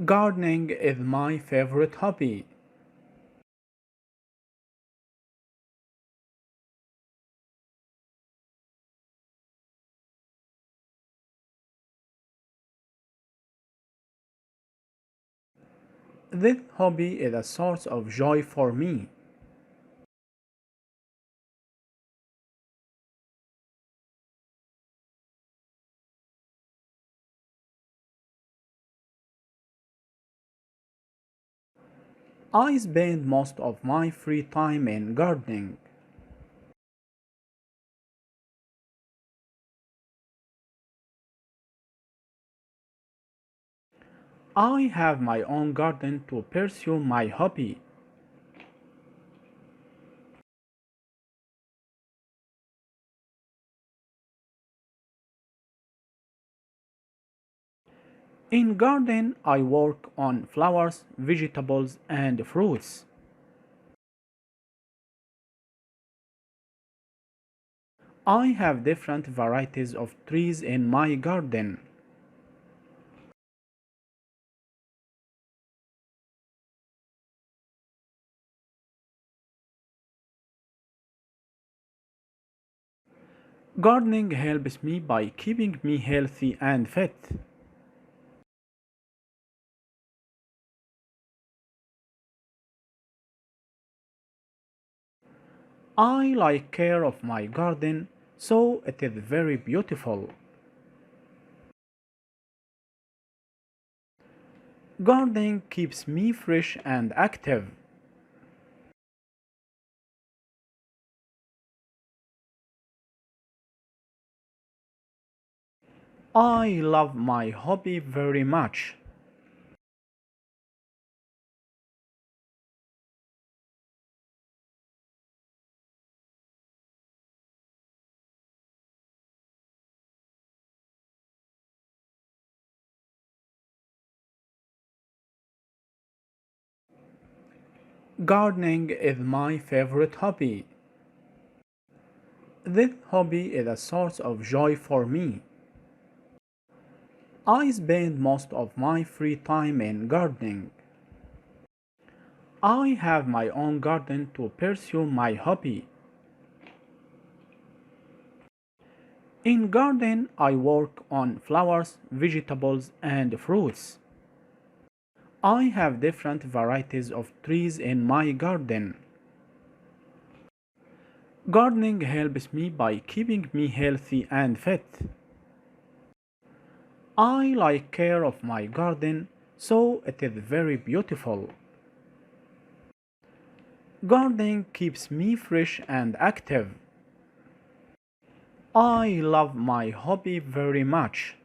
Gardening is my favorite hobby. This hobby is a source of joy for me. I spend most of my free time in gardening. I have my own garden to pursue my hobby. In garden, I work on flowers, vegetables, and fruits. I have different varieties of trees in my garden. Gardening helps me by keeping me healthy and fit. I like care of my garden, so it is very beautiful. Gardening keeps me fresh and active. I love my hobby very much. Gardening is my favorite hobby. This hobby is a source of joy for me. I spend most of my free time in gardening. I have my own garden to pursue my hobby. In garden, I work on flowers, vegetables, and fruits. I have different varieties of trees in my garden. Gardening helps me by keeping me healthy and fit. I like care of my garden, so it is very beautiful. Gardening keeps me fresh and active. I love my hobby very much.